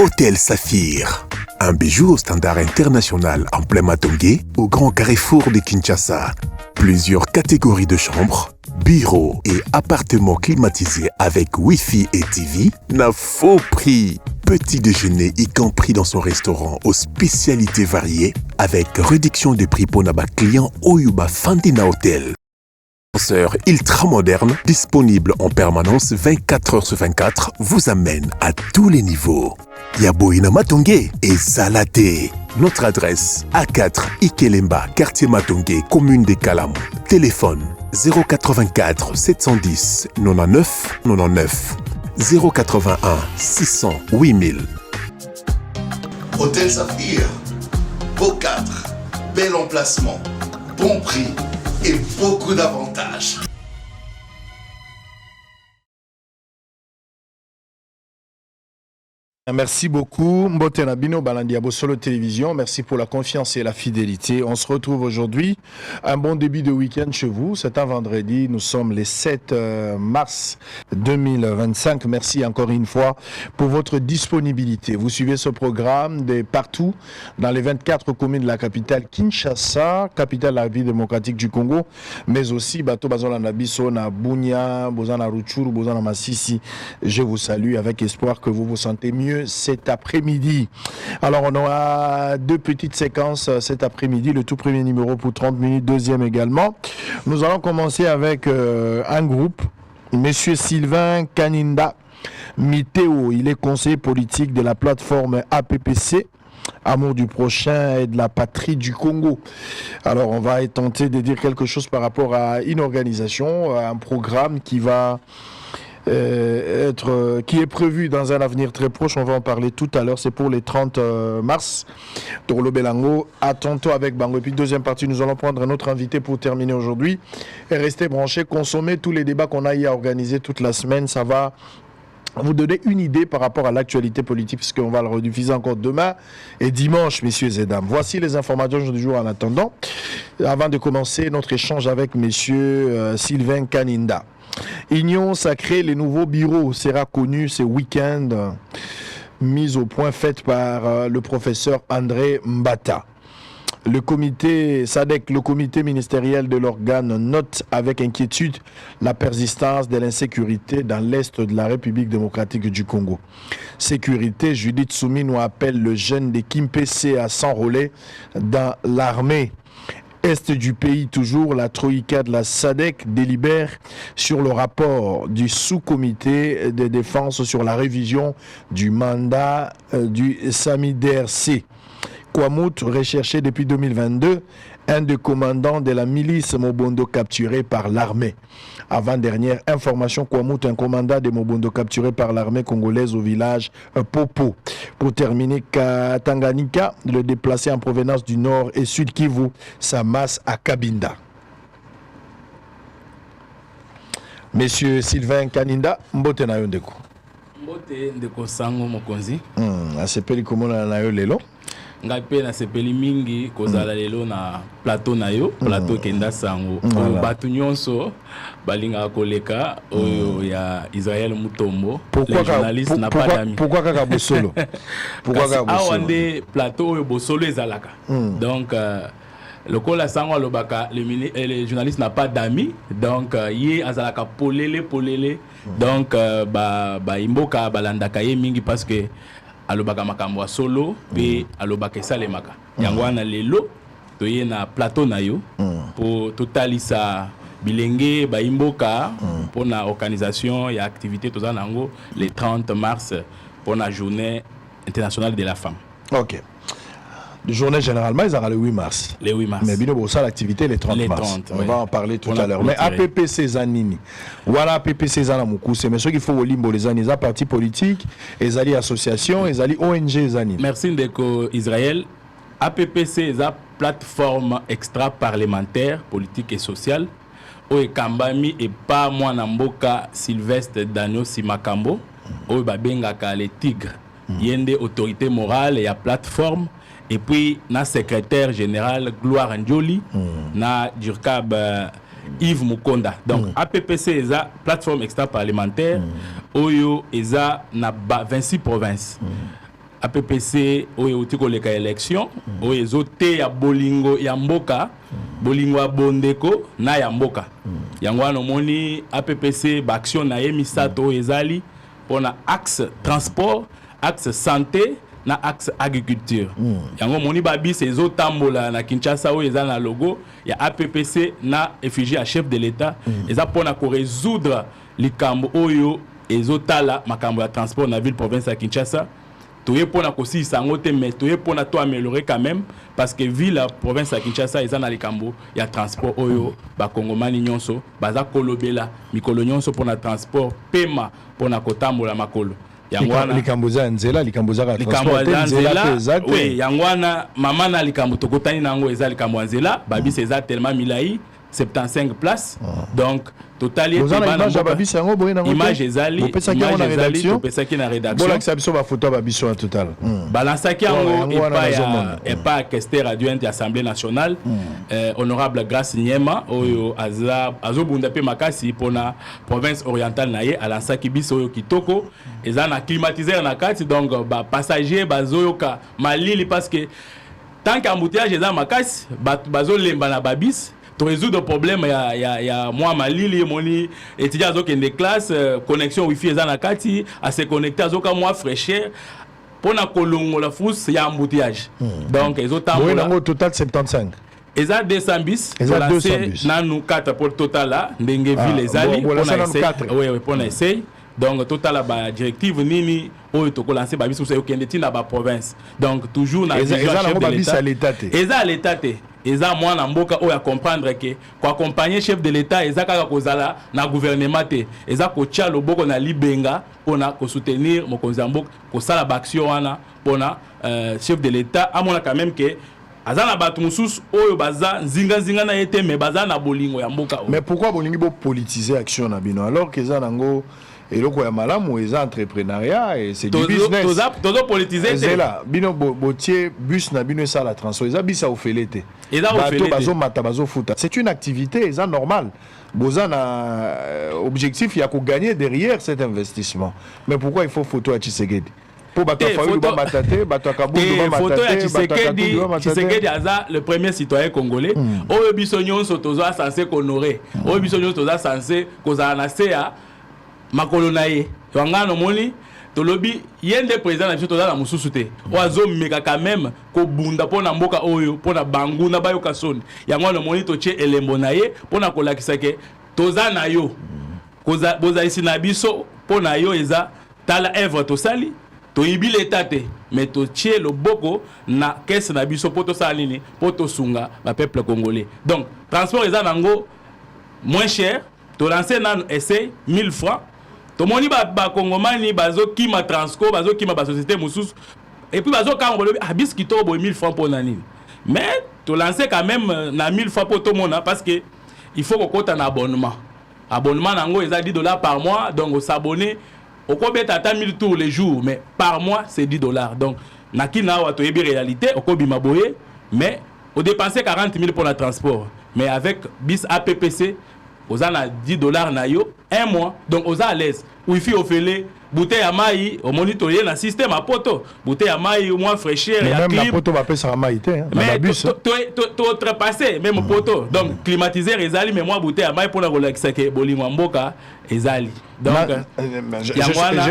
Hôtel Saphir. Un bijou au standard international en plein Matongé, au grand carrefour de Kinshasa. Plusieurs catégories de chambres, bureaux et appartements climatisés avec Wi-Fi et TV n'a faux prix. Petit déjeuner y compris dans son restaurant aux spécialités variées avec réduction de prix pour naba client Oyuba Fandina Hotel. Ascenseur ultra moderne, disponible en permanence 24 heures sur 24, vous amène à tous les niveaux. Yaboina Matongé et Zalaté. Notre adresse A4 Ikelemba, quartier Matongé, commune des Kalam. Téléphone 084 710 99 99 081 600 8000. Hôtel Saphir, beau cadre, bel emplacement, bon prix et beaucoup d'avantages. Merci beaucoup, Mbotena Bino Balandiabo Solo Télévision. Merci pour la confiance et la fidélité. On se retrouve aujourd'hui. Un bon début de week-end chez vous. C'est un vendredi. Nous sommes les 7 mars 2025. Merci encore une fois pour votre disponibilité. Vous suivez ce programme de partout dans les 24 communes de la capitale Kinshasa, capitale de la République démocratique du Congo, mais aussi Bato Bazona Nabiso, na Bunia, Bozana Ruchuru, Bozana Massissi. Je vous salue avec espoir que vous vous sentez mieux cet après-midi. Alors on aura deux petites séquences cet après-midi, le tout premier numéro pour 30 minutes, deuxième également. Nous allons commencer avec un groupe, Monsieur Sylvain Kaninda Miteo, il est conseiller politique de la plateforme APPC, Amour du prochain et de la patrie du Congo. Alors on va tenter de dire quelque chose par rapport à une organisation, à un programme qui va qui est prévu dans un avenir très proche. On va en parler tout à l'heure. C'est pour les 30 mars. Torlo Belango, à tantôt avec Bango. Et puis deuxième partie, nous allons prendre un autre invité pour terminer aujourd'hui. Et rester branché, consommer tous les débats qu'on a eu à organiser toute la semaine. Ça va vous donner une idée par rapport à l'actualité politique, puisqu'on va le rediffuser encore demain et dimanche, messieurs et dames. Voici les informations du jour en attendant. Avant de commencer notre échange avec monsieur Sylvain Kaninda. Union sacrée, les nouveaux bureaux sera connu ce week-end, mise au point faite par le professeur André Mbata. Le comité SADC, le comité ministériel de l'organe, note avec inquiétude la persistance de l'insécurité dans l'est de la République démocratique du Congo. Sécurité, Judith Soumino appelle le jeune de Kimpese à s'enrôler dans l'armée. Est du pays, toujours, la Troïka de la SADC délibère sur le rapport du sous-comité de défense sur la révision du mandat du SAMIDRC. Kwamout, recherché depuis 2022, un des commandants de la milice Mobondo capturé par l'armée. Avant-dernière information, Kwamout, un commandant de Mobondo capturé par l'armée congolaise au village Popo. Pour terminer, Tanganyika, le déplacé en provenance du nord et sud Kivu, s'amasse à Kabinda. Monsieur Sylvain Kaninda, Mbote na yo ndeko. Mbote ndeko sango mokonzi. Asepeli komona na yo lelo. Ngai pe na sepeli mingi kozala lelo na plateau na yo, plateau kenda sango. Batu nyonso balinga koleka oyo ya Israël Mutombo. Pourquoi journaliste n'a pas d'amis. Pourquoi kaka bosolo? Pourquoi kaka bosolo? Awande plateau oyo bosolo ezalaka. Donc le kola sango alobaka le journaliste n'a pas d'amis, donc ye azalaka polele. Donc ba imboka balandaka ye mingi parce que alobaka makambo solo pe alobaka salemaka yango wana lelo toye na plateau na yo pour totalisa bilenge baimboka pour na organisation ya activité toza nango le 30 mars pour la journée internationale de la femme. OK. La journée généralement ils aura le 8 mars. Le 8 mars. Mais bien pour ça l'activité le 30 mars. On va en parler tout à l'heure. Mais APP Cézanini. Voilà APP Cézana Moukou, c'est mais ceux qui font au limbo les années partis politiques, les alliés associations, les alliés ONG Zani. Merci Ndeko Israël. APPC est une plateforme extra-parlementaire, politique et sociale. Oye Kambami et pas moi Namboka Sylvestre Daniel Simakambo. Oye Babengaka les tigres. Yende autorité morale et à plateforme. Et puis, na secrétaire général Gloire Ndjoli, na Durkab Yves Mukonda. Donc, APPC est une plateforme extra-parlementaire. Oyo est na 26 provinces. APPC oyo utikoleka élection oyo ezote ya bolingo ya mboka bolingo ya bondeko na ya mboka yango wana omoni APPC baaction na ye misato oyo ezali mpona axe transport axe santé na axe agriculture yango omoni babisi ezotambola na Kinshasa oyo eza na logo ya APPC na effigie ya chef de l'État eza mpona korésoudre likambo oyo ezotala makambo ya transport na ville province ya Kinshasa. Toye pona kosi sango te mais toye pona to améliorer quand même parce que ville province ya Kinshasa eza na likambo ya transport oyo ba kongomani nyonso baza kolobela mikolo nyonso pona transport pema pona kotambola makolo yangwana likambo za nzela likambo za transport nzela exact oui yangwana mama na likambo tokotani nango eza likambo nzela babisi eza tellement milai 75 places donc totali image ezali topesaki na rédaction bolakisa biso bafoto babiso ya total balansaki yango epa ya kester adjointe ya assemblée nationale honorable Grace Nyema oyo azobunda mpe makasi mpona province orientale na ye alansaki biso oyo kitoko eza na climatiseur na kati donc bapassager bazoyoka malili parce que tant qu'embouteillage eza makasi bazolemba na babisi to résoudre problème ya moi malili moni étudiant azokende classe connexion wifi eza na kati à se connecter azoka moi fraîcheur pona kolongola frousse ya embouteillage donc ezotambola ngo total 75 eza 200 bis nanu 4 pour total là ndenge ville ezali pona essayer pona essayer donc total ba directive nini oyo to ko lancer ba biso yo kende tina ba province donc toujours na vision chef de l'État eza l'état te eza mwana mboka oyo ya comprendre que ko accompagner chef de l'État eza kaka kozala na gouvernement te eza ko tia loboko na libenga pona ko soutenir mokonzi mboka ko sala baction wana pona chef de l'État amona quand même que azana batu mususu oyo baza nzinga na yete mais baza na bolingo ya mboka mais pourquoi bolingi bo politiser action na bino alors que eza nango eloko ya malamu eza entrepreneuriat et c'est du business tozo politiser c'est là bino botier bus na bino ça la transport eza bisa ofelete bazo mata bazo futa c'est une activité eza normal boza na objectif ya ko gagner derrière cet investissement mais pourquoi il faut photo à Tshisekedi pour bato faulu ba matate bato kabundu ba matate photo ya Tshisekedi aza le premier citoyen congolais oyo biso nyonso tozo censé honorer oyo biso nyonso tozo censé kozala na seya makolo na ye wangano moni tolobi yende président na biso tozala mususu te oazo meka quand même ko bunda pona mboka oyo pona bangu na bayo kasoni yango no moni toche elembo na ye pona kolakisa ke toza na yo koza boza isi na biso pona yo eza tala œuvre to sali to yibi l'état te mais toche loboko na caisse na biso poto sala nini poto sunga ba peuple congolais donc transport eza nango moins cher to lancer nan essai 1000 francs. To moni ba kongomani bazo kima transco bazo kima ba société mususu et puis bazo ka ngolo bis kito bo 1000 francs pour nani mais to lancer quand même na 1000 francs pour tout monde parce que il faut qu'on compte un abonnement nango eza $10 par mois donc on s'abonner au kobeta ata 1000 tours les jours mais par mois c'est $10 donc nakina wa to yebi réalité au kobima boye mais on dépenser 40 000 pour le transport mais avec bis APPC aux a $10 na yo un mois donc aux a à l'aise wifi ofele bouteille à maï au monitorer na système à poto bouteille à maï au moins fraîcheur et même la poto va passer à maï té mais to trepasser même poto donc climatiseur ezali mais moi bouteille à maï pour la relaxer que bolingo mboka ezali donc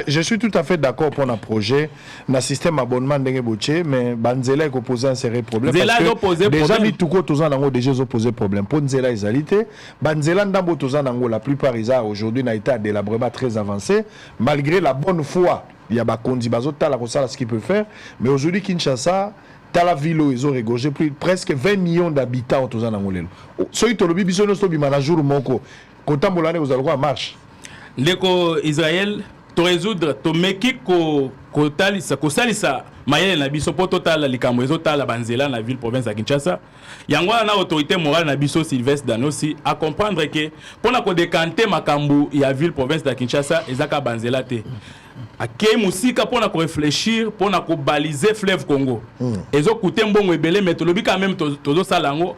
je suis tout à fait d'accord pour un projet na système abonnement ndenge boche mais banzela est opposé un sérieux problème parce que déjà ni tout ko tozana ngo déjà opposé problème pour nzela ezalité banzela ndambo tozana ngo la plupart isa aujourd'hui na état délabrement très avancé malgré la bonne foi il y a bakondi bazota la kosala ce qu'il peut faire mais aujourd'hui Kinshasa tala ville ils ont régorgé presque 20 millions d'habitants tozana ngo lelo soki tolobi biso no so bima na jour moko kotambolane vous allez quoi marche ndeko Israël to résoudre to meki ko salisa mayele na biso po total likambo ezotala banzela na ville province ya Kinshasa yango na autorité morale na biso Sylvestre Danosi à comprendre que pona ko décanter makambu ya ville province ya Kinshasa ezaka banzela te akei musika pona ko réfléchir pona ko baliser fleuve Congo ezokute mbongo ebele mais tolobi quand même tozo salango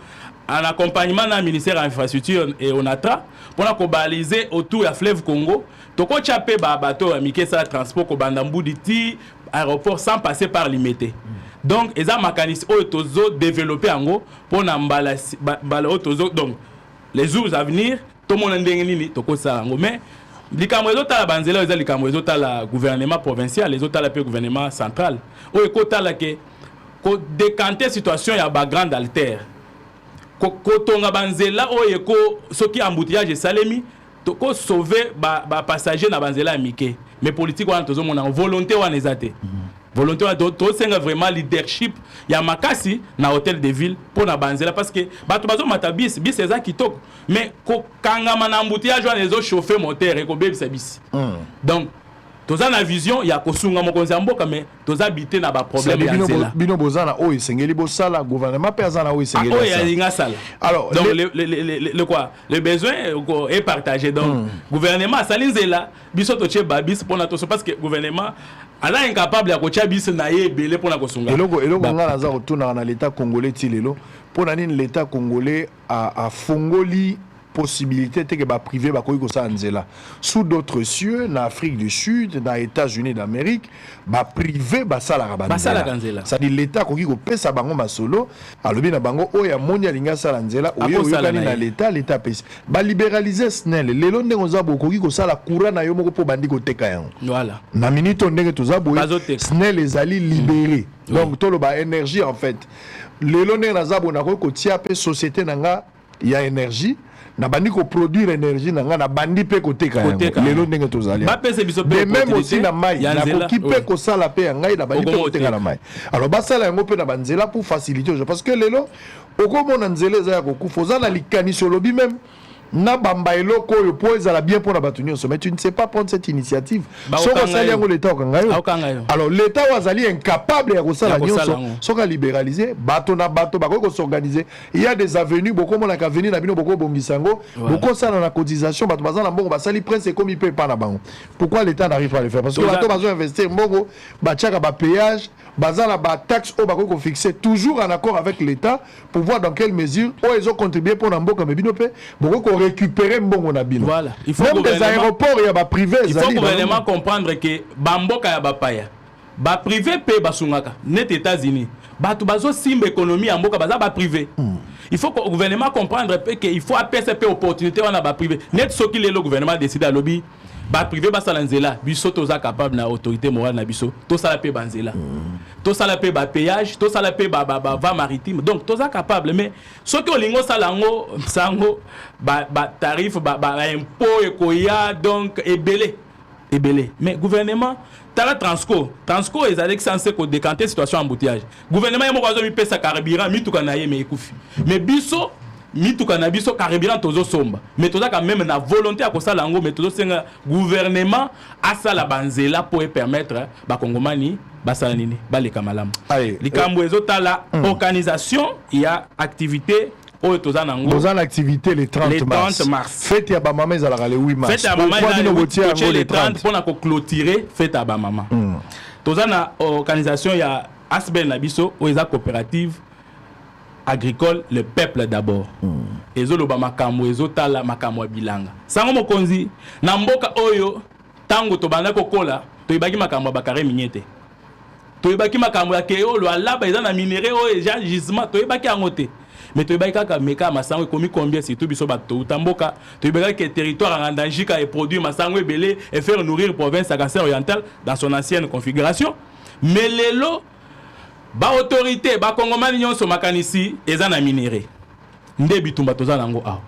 en accompagnement na ministère de l'infrastructure et ONATRA pour la baliser autour du fleuve Congo toko chapé ba bateau amike ça transport ko bandambudi ti aéroport sans passer par limité. Donc eza mécanisme oyo tozo développer ango pour na mbala tozo donc les jours à venir tout le monde ndenge nini tokosa ango mais likambo ezotala banzela eza likambo ezotala gouvernement provincial ezotala pe gouvernement central oyo ekotala ke ko décanter situation ya ba grande alter ko tonga banzela oyo ko soki embouteillage salemi to ko sauver ba passager na banzela mike mais politique wana tozomona volonté wana ezate volonté wana to senga vraiment leadership ya makasi na hôtel de ville pour na banzela parce que bato bazo mata bis eza kitoko mais ko kangama na embouteillage wana ezo chauffer moteur et ko bebisa bis donc toza na vision ya kosunga mokonzi ya mboka mais toza habité na ba problème ya nzela bino bozana oyo sengeli bosala gouvernement pe azana oyo sengeli oyo ya linga sala alors donc le quoi le besoin est partagé donc gouvernement sali nzela biso to che babis pour na to parce que gouvernement ala incapable ya ko cha bis na ye belé pour na kosunga eloko ngala za retourna na l'état congolais tilelo pour na nini l'état congolais a fongoli possibilité que ba privé ba koyi ko sa nzela sous d'autres cieux na Afrique du Sud na États-Unis d'Amérique ba privé ba sala ka banzela ça dit l'état koki ko pesa bango masolo alobi na bango oya monya linga sala nzela oyo yokani na l'état pesa ba libéraliser SNEL lelo ndenge za bo koki ko sala courant na yo moko po bandi ko teka yango voilà na minute ndenge to za bo SNEL ezali libéré donc to lo ba énergie en fait lelo ndenge na za bo na ko tia pe société nanga ya énergie na bandi ko produire énergie na nga na bandi pe ko teka lelo ndenge tozali mais même aussi na mai na ko kipe ko sala pe ya ngai na bandi pe ko teka na mai alors basala yango pe na banzela pour faciliter parce que lelo okomona nzela eza ya kokufa oza na likaniso lobi même na bamba eloko yo po ezala bien pour na batu nyonso mais tu ne sais pas prendre cette initiative soko sali yango l'état okangayo alors l'état wazali incapable ya kosala nyonso soka libéraliser bato na bato bako ko s'organiser il y a des avenues beaucoup mona ka venir na bino beaucoup bongisango beaucoup sala na cotisation bato bazana mbongo basali prince comme il peut pas na bango pourquoi l'état n'arrive pas à le faire parce que bato bazo investir mbongo ba tchaka ba péage bazana ba taxe o bako ko fixer toujours en accord avec l'état pour voir dans quelle mesure o ils ont contribué pour na mboka mais bino pe beaucoup récupérer mbongo na bino. Voilà. Il faut même des aéroports ya ba privé il faut gouvernement comprendre que bamboka ya ba paya. Ba privé pe basungaka net États-Unis. Bato bazo simba économie ya mboka baza ba privé. Il faut que le gouvernement comprendre que il faut appeler opportunité wana ba privé. Net soki le gouvernement décide à lobby ba privé ba salanzela biso toza capable na autorité morale na biso to sala pe banzela. To sala pe ba péage, to sala pe ba va maritime. Donc toza capable mais soki olingo salango sango ba tarif ba impôt ekoya donc ebelé mais gouvernement tala transco est avec censé ko décanter situation embouteillage gouvernement yemo bazo mi pesa carburant mituka na ye mais ekufi mais biso mituka na biso carburant tozo somba mais toza quand même na volonté à kosala ngo mais tozo senga gouvernement asala banzela pour permettre ba kongomani basala nini baleka malamu likambo ezotala organisation il y a activité oyo toza nango toza na activité le 30 mars fête ya ba mama ezalaka le 8 mars fête ya mama le 30 pour na ko clôturer fête ya ba mama toza na organisation ya asbel na biso oyo eza coopérative agricole le peuple d'abord ezoloba makambo ezotala makambo ya bilanga sango mokonzi na mboka oyo tango tobanda kokola toyebaki makambo ya bakare minyete toyebaki makambo ya keolo alaba eza na minéraux oyo eja gisement toyebaki yango te mais toyebaki kaka meka masango ekomi combien surtout biso bato utamboka toyebaki que territoire ngandangika et produit masango ebele et faire nourrir province à Kasai orientale dans son ancienne configuration mais lelo ba autorité ba kongomani nyonso makanisi eza na minéraux nde bitumba toza nango awa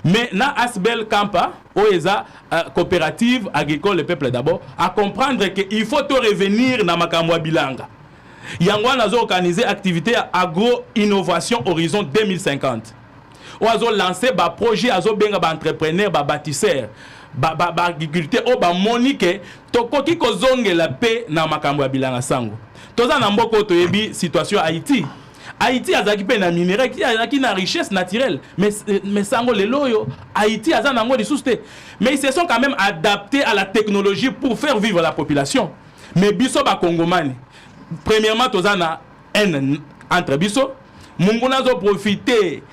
mais na asbel campa oeza coopérative agricole le peuple d'abord à comprendre que il faut to revenir na makambo bilanga yango wana zo organiser activité agro innovation horizon 2050 oazo lancer ba projet azo benga ba entrepreneur ba bâtisseur ba agriculteur o ba monique tokoki kozongela pe na makambo bilanga sango toza na mboko toyebi situation Haïti azaki pe na minerai qui na richesse naturelle mais sango lelo yo Haïti aza nango di souste mais ils se sont quand même adaptés à la technologie pour faire vivre la population mais biso ba kongomani premièrement toza na haine entre biso munguna zo profiter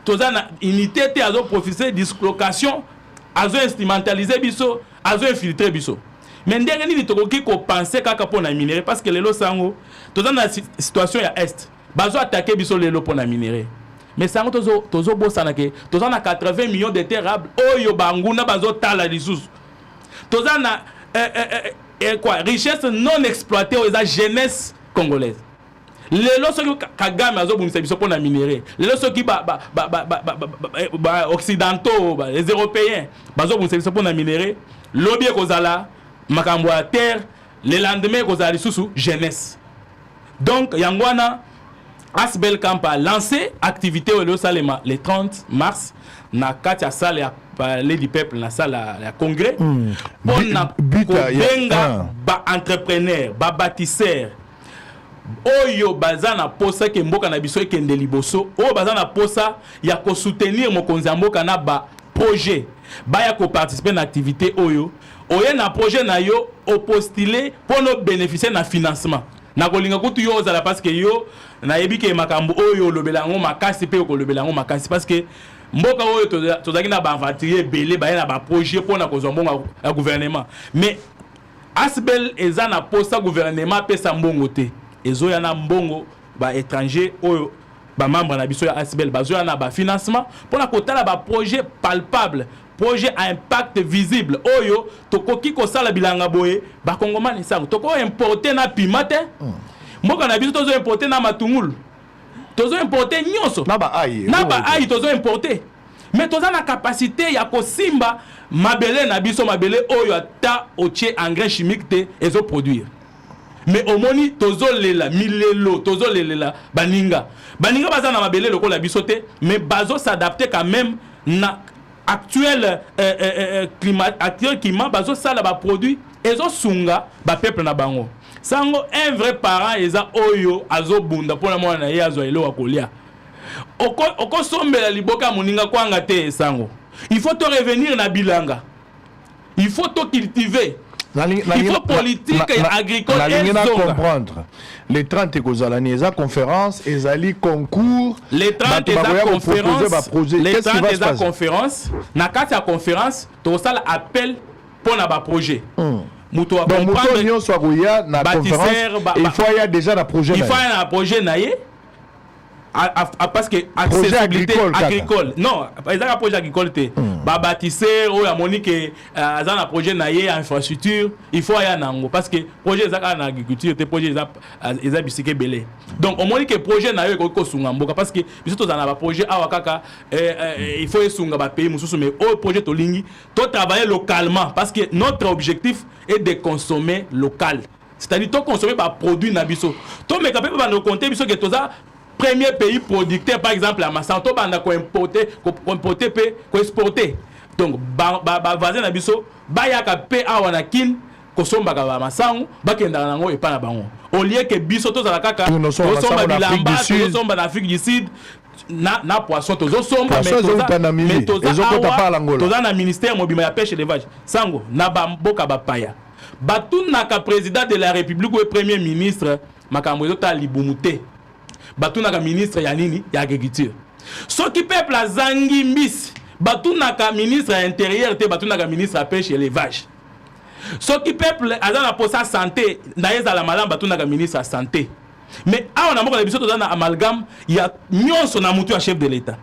toza na unité te azo profiter dislocation azo instrumentaliser biso azo infiltrer biso mais ndenge nini tokoki ko penser kaka pona minerai parce que lelo sango toza na situation ya est bazo attaquer biso lelo pona minerai mais sango tozo bosana ke toza na 80 millions de terres oyo banguna bazo tala lisusu toza na quoi richesse non exploitée aux jeunesse congolaise lelo soki Kagame azobundisa biso pona minerai lelo soki occidentaux les européens bazobundisa biso pona minerai lobby ekozala makambo ya terre le lendemain ekozala lisusu jeunesse donc yango wana Asbel Camp a lancé activité au Salema le 30 mars na kati ya salle ya Palais du Peuple na salle ya congrès pour na benga ba entrepreneur ba bâtisseur oyo bazana posa ke mboka na biso ekende liboso oyo bazana posa ya ko soutenir mokonzi ya mboka na ba projet baya ko participer na activité oyo na projet na yo au postuler pour no bénéficier na financement na kolinga kutu yo ozala parce que yo na yebi ke makambo oyo lobelango makasi pe ko lobelango makasi parce que mboka oyo tozaki na ba aventurier belé ba na ba projet pour na kozombo ya gouvernement mais Asbel eza na posa gouvernement pesa mbongo te ezo ya na mbongo ba étranger oyo ba membre na biso ya Asbel bazo ya na ba financement pour na kotala ba projet palpable projet à impact visible oyo tokoki ko sala bilanga boye ba kongomani sango toko importer na pimate mboka na biso tozo importer na matungulu tozo importer nyonso na ba ai tozo importer mais toza na capacité ya kosimba mabele na biso mabele oyo ata otie engrais chimique te ezo produire mais omoni tozo lela milelo tozo lelela baninga baza na mabele lokola biso te mais bazo s'adapter quand même na actuel climat bazo sala ba produit ezo sunga ba peuple na bango sango un vrai parent eza oyo azo bunda pona mwana ye azo elo akolia oko sombela liboka moninga kwanga te sango il faut te revenir na bilanga il faut te cultiver il faut politique agricole et comprendre les 30 ekozalani eza conférence ezali concours les 30 eza conférence na kati ya conférence to sala appel pour na ba projet muto a comprendre donc soit koya na conférence il faut ya déjà na projet il faut ya na projet na ye parce que accessibilité agricole non ezaka projet agricole te ba bâtisseur ou ya monique za na projet na ye infrastructure il faut ya nango parce que projet ezaka na agriculture te projet eza bisike belé donc on monique projet na yo ko sunga mboka parce que biso to za na ba projet awa kaka il faut esunga ba pays mususu mais au projet to lingi to travailler localement parce que notre objectif est de consommer local c'est-à-dire to consommer ba produit na biso to meka pe ba no compter biso que toza premier pays producteur par exemple la Monsanto banda ko importer pe ko exporter donc ba voisin na biso ba yaka pe awa na kin ko somba ka ba masangu ba kenda nango e pa na bango au lieu que biso to za kaka to somba bilamba to somba na Afrique du Sud na poisson to somba mais to za na ministère mobima ya pêche et élevage sango na ba mboka ba paya batuna ka président de la République ou premier ministre makambo zo ta libumuté batunaka ministre ya nini ya agriculture soki peuple azangi mbisi batunaka ministre ya intérieur te batunaka ministre ya pêche et élevage soki peuple azana posa santé na ezala malamu batunaka ministre ya santé mais awa na mboka na biso tozana amalgame ya nyonso na mutu ya chef de l'état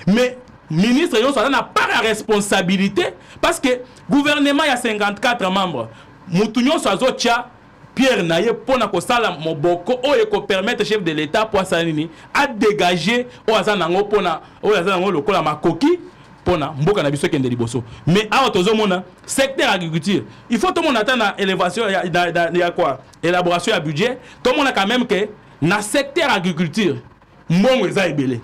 mais ministre nyonso azana part ya responsabilité parce que gouvernement ya 54 membres mutu nyonso azotia Pierre Naye pour na kosala moboko oyo ko permettre chef de l'état pour sanini a dégager o azanango pona o azanango lokola makoki pona mboka na biso kende liboso mais awa tozomona secteur agriculture il faut tout monde attendre élévation ya quoi élaboration ya budget tout monde quand même que na secteur agriculture mbongo eza ebele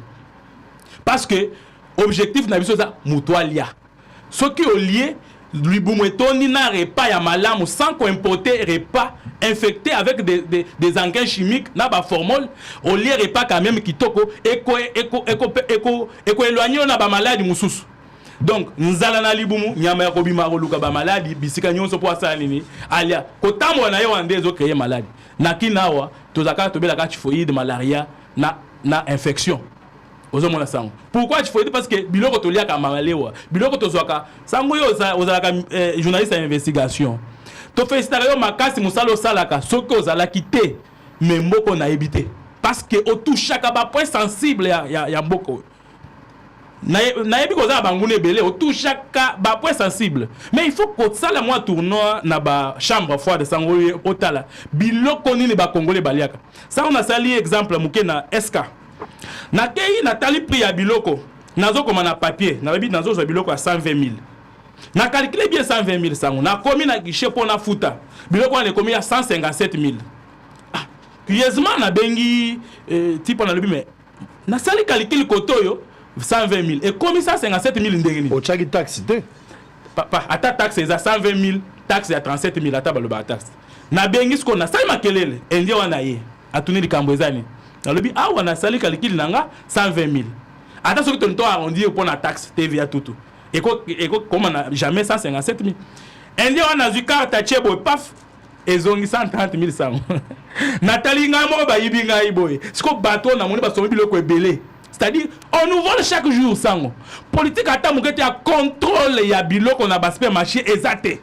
parce que objectif na biso za mutualia soki au lieu Libumwetoni na repas ya malamu sans qu'on importer repas infectés avec des engrais chimiques na ba formol au lieu repas quand même kitoko eko éloigné na ba maladie mususu donc nzala na libumu nyama ya kobima koluka ba maladie bisika nyonso po asala nini alia kotambo na yo ande zo créer maladie na kinawa tozaka tobela ka typhoïde malaria na infection ozomona sango pourquoi typhoïde parce que biloko toliaka mamalewa biloko tozwaka sango yo ozalaka journaliste à investigation to féliciter yo makasi musalo salaka soko zala kité mais mboko na éviter parce que au touche chaque point sensible ya mboko na yebi ko za bangune belé au touche chaque point sensible mais il faut que ça la moi tournoi na ba chambre froide de sangoli otala biloko nini ba congolais baliaka ça on a sali exemple muke na SK na kei na tali prix ya biloko nazo koma na papier na yebi nazo zo biloko à 120 000 na calculer bien 120 000 sango na komi na guichet pour na futa biloko na komi à 157 000 curieusement na bengi type na lebi mais na sali calcul kotoyo 120 000 et comme ça 57 000 ndengeni au chaki taxe te papa ata taxe za 120 000 taxe ya 37 000 ata baloba taxe na bengi sko na sali makelele endi wana ye atuni likambo ezani na lebi awa na sali calcul nanga 120 000 ata soki to nto arrondi pour na taxe TVA tutu eko comme na jamais 157 000 endi wana zu carte chebo paf ezongi 130 000 sango natali nga mo ba yibi nga iboy siko bato na moni ba somi biloko ebele. C'est-à-dire, on nous vole chaque jour, sango. Politique à tamouké a contrôle ya biloko na basper marché exacté.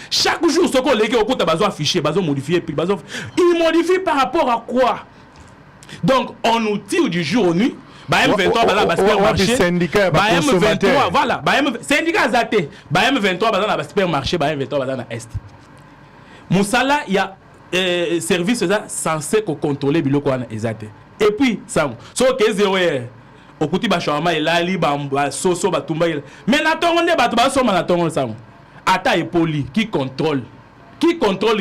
Chaque jour, ce qu'on lègue au côté bazo affiché, bazo modifié, puis bazo. Il modifie par rapport à quoi? Donc, on nous tire du jour au nuit. Bah M23 bala basper marché. Bah M23 voilà. Bah syndicat zaté. Bah M23 bala na basper marché. Bah M23 bala na est. Moussala, il y a service censé contrôler biloko na exacté. Et puis sango. So que zéro okuti ba shawama elali ba soso ba tumba mais na tongo nde bato ba soma na tongo sango ata epoli qui contrôle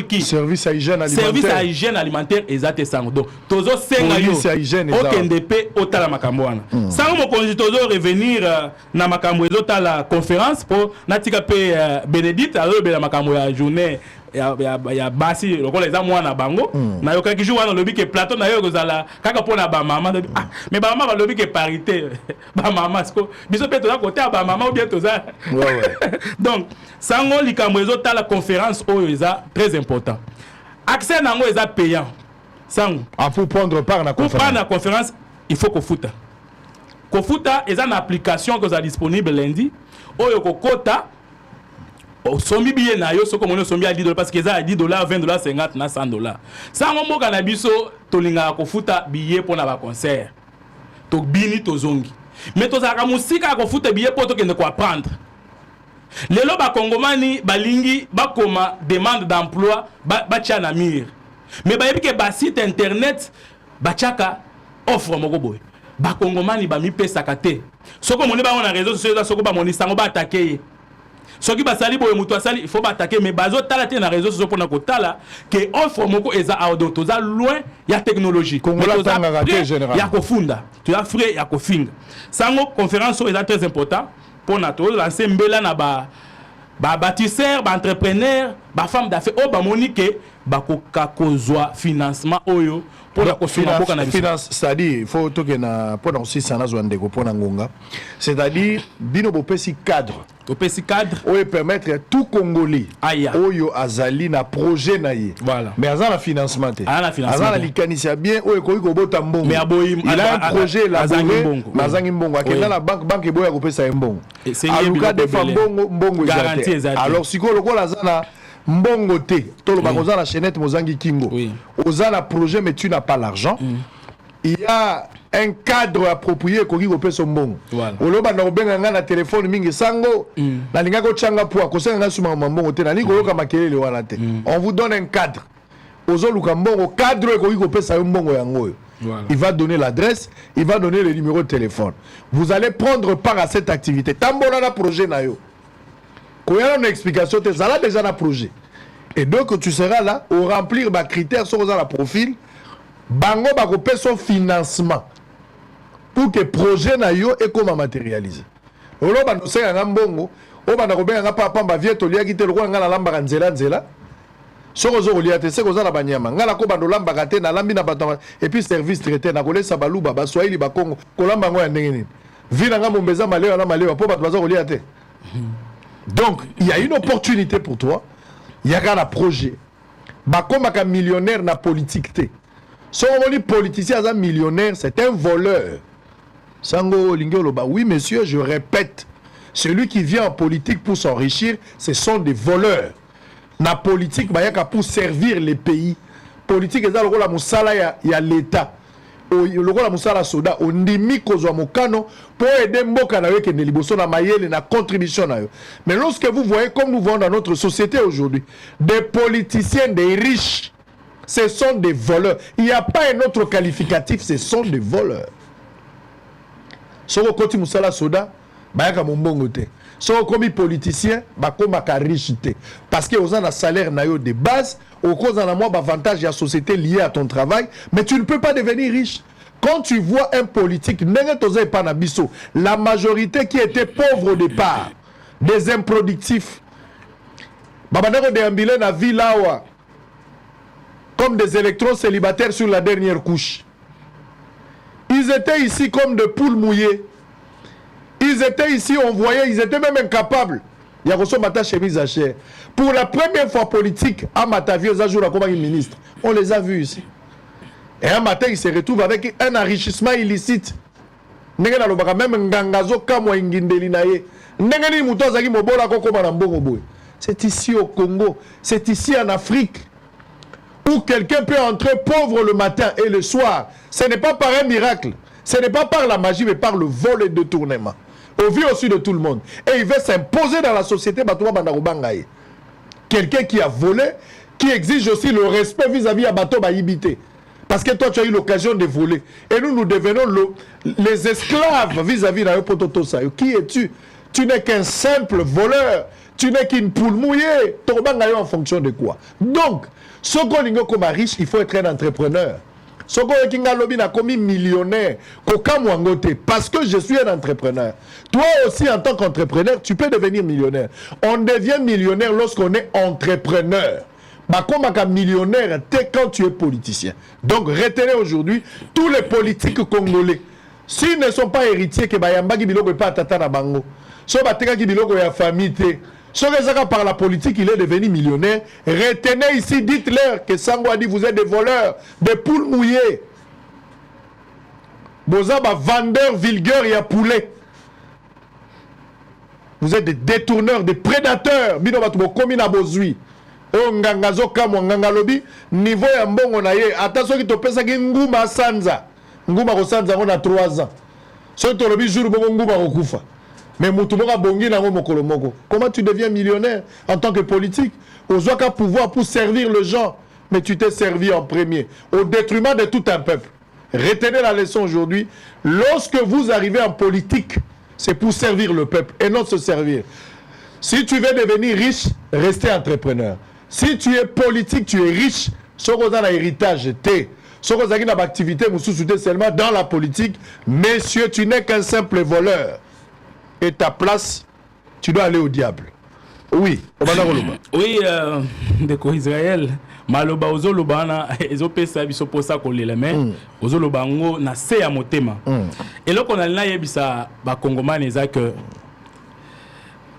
qui service à hygiène alimentaire exact sango donc tozo senga yo OKNDP otala makambo wana sango mo konji tozo revenir na makambo ezotala conférence pour natika pe Bénédicte alors be la makambo ya journée ya basi lokola eza mwana bango na yoka ki jour wana lobi ke plateau na yo kozala kaka pona ba mama mais ba mama ba lobi ke parité ba mama sko biso pe toza côté ba mama ou bien toza donc sango likambo ezota la conférence oyo eza très important accès nango eza payant sango pour prendre part na conférence. Pour prendre la conférence il faut ko futa eza na application que za disponible lundi oyo kokota sombi billet na yo soko mono sombi à $10 parce que ça à $10 $20 50 na $100 ça ngombo kana biso tolinga ko futa billet pour na ba concert to bini to zongi mais to za ka musika ko futa billet pour to kende ko apprendre lelo ba kongomani balingi bakoma demande d'emploi ba tia na mire mais ba yebi ke ba site internet ba tiaka offre moko boy ba kongomani ba mi pesa kate soko moni ba na réseaux sociaux soko ba moni sango ba attaquer soki basali boye mutu asali il faut attaquer mais bazo tala te na réseaux sociaux pour na kotala que offre moko eza auto toza loin ya technologie kongola tanga raté général ya kofunda tu as frais ya kofinga sango conférence est très important pour na to lancer mbela na ba bâtisseur ba entrepreneur ba femme d'affaires o ba monique ba koka kozwa financement oyo pour la finance c'est-à-dire il faut to que na pour aussi sana zo ndeko pour na ngonga c'est-à-dire bino bopesi cadre oyo permettre tout Congolais oyo azali na projet na ye voilà mais azala financement te azala likanisa bien oyo ko bota mbongo mais il a un projet la mazangi mbongo akenda la banque boya kopesa mbongo aluka de mbongo garantie alors siko lokola azana mbongo te tolo bakoza la chaînette mozangi kingo ozala projet mais tu n'as pas l'argent il y a un cadre approprié koki kopesa mbongo oloba na obenga nga na téléphone mingi sango na linga ko changa po akosenga nga suma mbongo te na lingo yoka makelele wana te on vous donne un cadre ozoluka mbongo cadre koki kopesa mbongo yango il va donner l'adresse, il va donner le numéro de téléphone. Vous allez prendre part à cette activité. Tambola na projet na yo. Quand il y a une explication, tu as déjà un projet. Et donc, tu seras là, au remplir les critères sur le profil, bango bako paie son financement pour que le projet na yo est comme matérialisé. Olo ba no senga ngambongo, o ba na ko benga papa ba vie to lia kite lo ngala lamba kanzela nzela. Soko zo lia te se ko za na banyama. Ngala ko ba no lamba kate na lambi na batama et puis service traité na ko lesa baluba ba swahili ba Congo ko lamba ngo ya ndenge nini. Vina ngamo mbeza malewa na malewa po ba to zo lia te. Donc, il y a une opportunité pour toi. Il y a un projet. Comme un millionnaire na politique. Si on dit politicien, un millionnaire, c'est un voleur. Sango Lingoloba, oui, monsieur, je répète. Celui qui vient en politique pour s'enrichir, ce sont des voleurs. na politique bayaka pour servir les pays. Politique eza lokola musala ya l'État. Lokola musala soda ondimi kozwa mokano pour aider mboka na yo kende liboso na mayele na contribution na yo. Mais lorsque vous voyez comme nous voyons dans notre société aujourd'hui, des politiciens, des riches, ce sont des voleurs. Il n'y a pas un autre qualificatif, ce sont des voleurs. Soko koti musala soda bayaka mombongo te. Soko komi politicien bakomaka riche te. Parce que aux un salaire na yo de base, au cause d'un moi avantage de la société lié à ton travail, mais tu ne peux pas devenir riche. Quand tu vois un politique, la majorité qui était pauvre au départ, des improductifs, comme des électrons célibataires sur la dernière couche. Ils étaient ici comme des poules mouillées. Ils étaient ici, on voyait, ils étaient même incapables. Il y a reçu ma chemise à chair. Pour la première fois politique, à Matavio, comme ministre, on les a vus ici. Et un matin, ils se retrouvent avec un enrichissement illicite. Même c'est ici au Congo, c'est ici en Afrique, où quelqu'un peut entrer pauvre le matin et le soir. Ce n'est pas par un miracle, ce n'est pas par la magie, mais par le vol et le détournement. Au vu aussi de tout le monde. Et il veut s'imposer dans la société. Quelqu'un qui a volé, qui exige aussi le respect vis-à-vis à Bato Baïbité. Parce que toi, tu as eu l'occasion de voler. Et nous, nous devenons les esclaves vis-à-vis de Pototo Sayo. Qui es-tu? Tu n'es qu'un simple voleur. Tu n'es qu'une poule mouillée. Tu en fonction de quoi? Donc, ce qu'on est comme riche, il faut être un entrepreneur. Soko Kinga Lobi n'a commis millionnaire. Parce que je suis un entrepreneur. Toi aussi, en tant qu'entrepreneur, tu peux devenir millionnaire. On devient millionnaire lorsqu'on est entrepreneur. Comme un millionnaire, quand tu es politicien. Donc, retenez aujourd'hui tous les politiques congolais. S'ils ne sont pas héritiers, que Bayambagi Biloko n'est pas Tata Nabango. Soit Bateka Biloko est famille. Par la politique, il est devenu millionnaire. Retenez ici, dites-leur que Sango a dit vous êtes des voleurs, des poules mouillées. Vous êtes des vendeurs vulgaires et à poulet. Vous êtes des détourneurs, des prédateurs. Niveau ya mbongo na ye. Attention qui te pesa ki nguma sanza. Nguma ko sanza on a 3 ans. So to lobi jour bongo nguma ko kufa. Mais comment tu deviens millionnaire en tant que politique? Aux autres pouvoir pour servir les gens, mais tu t'es servi en premier, au détriment de tout un peuple. Retenez la leçon aujourd'hui. Lorsque vous arrivez en politique, c'est pour servir le peuple et non se servir. Si tu veux devenir riche, restez entrepreneur. Si tu es politique, tu es riche, ce qu'on a l'héritage, ce qu'on a une activité, vous sous-soutenez seulement dans la politique. Messieurs, tu n'es qu'un simple voleur. Et ta place, tu dois aller au diable. Oui, oui, de Israël, maloba ozoloba na ezopesa biso posa kolela mais ozoloba ngo na se ya motema. Et là qu'on a na yebisa ba congomane eza que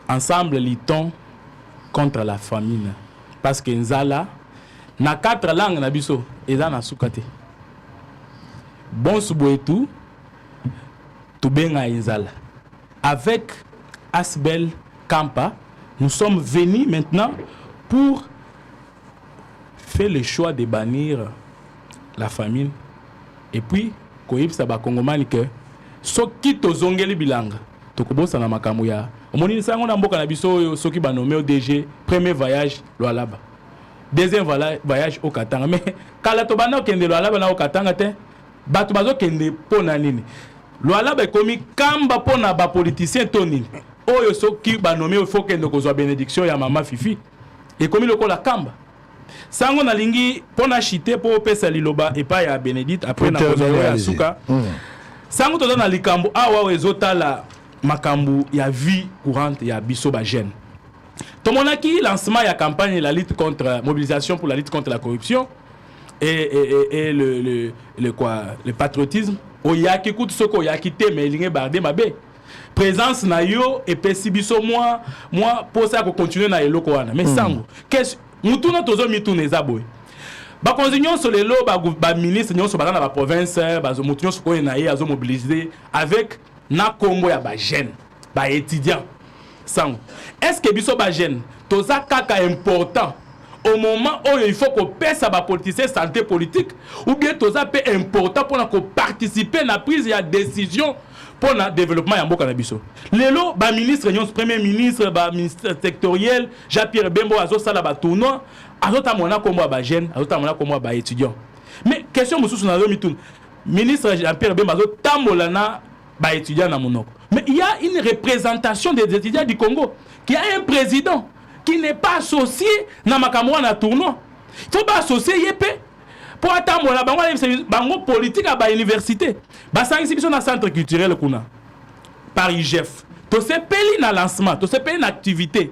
ensemble luttons contre la famine parce que nzala na 4 langues na biso eza na sukate. Bon suboetu tubenga nzala. Avec Asbel Kampa, nous sommes venus maintenant pour faire le choix de bannir la famine. Et puis, koyib saba kongomani que soki tozongeli bilanga tokobosa na makambo ya omoni sango na mboka na biso soki banomé au DG premier voyage lo alaba deuxième voyage au Katanga mais kala to bana kende lo alaba na au Katanga te batu bazo kende pona nini lo alaba komi kamba pona ba politicien toni oyo soki banomé il faut kende kozwa bénédiction ya mama Fifi et komi lokola kamba sango na lingi pona chité po pesa liloba et pas ya Bénédicte après na kozwa ya suka sango to na likambo awa ezotala makambu ya vie courante ya biso ba jeune. Tomonaki lancement ya campagne la lutte contre mobilisation pour la lutte contre la corruption et le patriotisme oyaki kutu soko oyaki te mais linge bardé mabe présence na yo et pesi biso moi pour ça ko continuer na eloko wana mais sango qu'est-ce mutuna tozo mituna ezaboy ba konzinyo so lelo ba ministre nyo so ba na ba province ba zo mutunyo so ko na ye azo mobiliser avec na Congo ya ba jeune ba étudiant sango est-ce que biso ba jeune toza kaka important au moment où il faut qu'on pèse à la politicien santé politique, ou bien tout ça peut important pour participer à la prise de décision pour le développement de Mboka Nabiso. Lelo, ba ministre, premier ministre, ba ministre sectoriel, Jean-Pierre Bembo, azo sala ba tournoi, azo tamona comme ba jeune, azo tamona comme ba étudiant. Mais question mususu na zomi tourne. Ministre Jean-Pierre Bembo azo tamolana ba étudiant na monoko. Mais il y a une représentation des étudiants du Congo qui a un président qui n'est pas associé na makamwa na tournoi. Il faut pas associer yepé. Pour attendre la bango politique à la université. Basang si na centre culturel kuna. Par IGF. To se peli na lancement, to se peli na activité.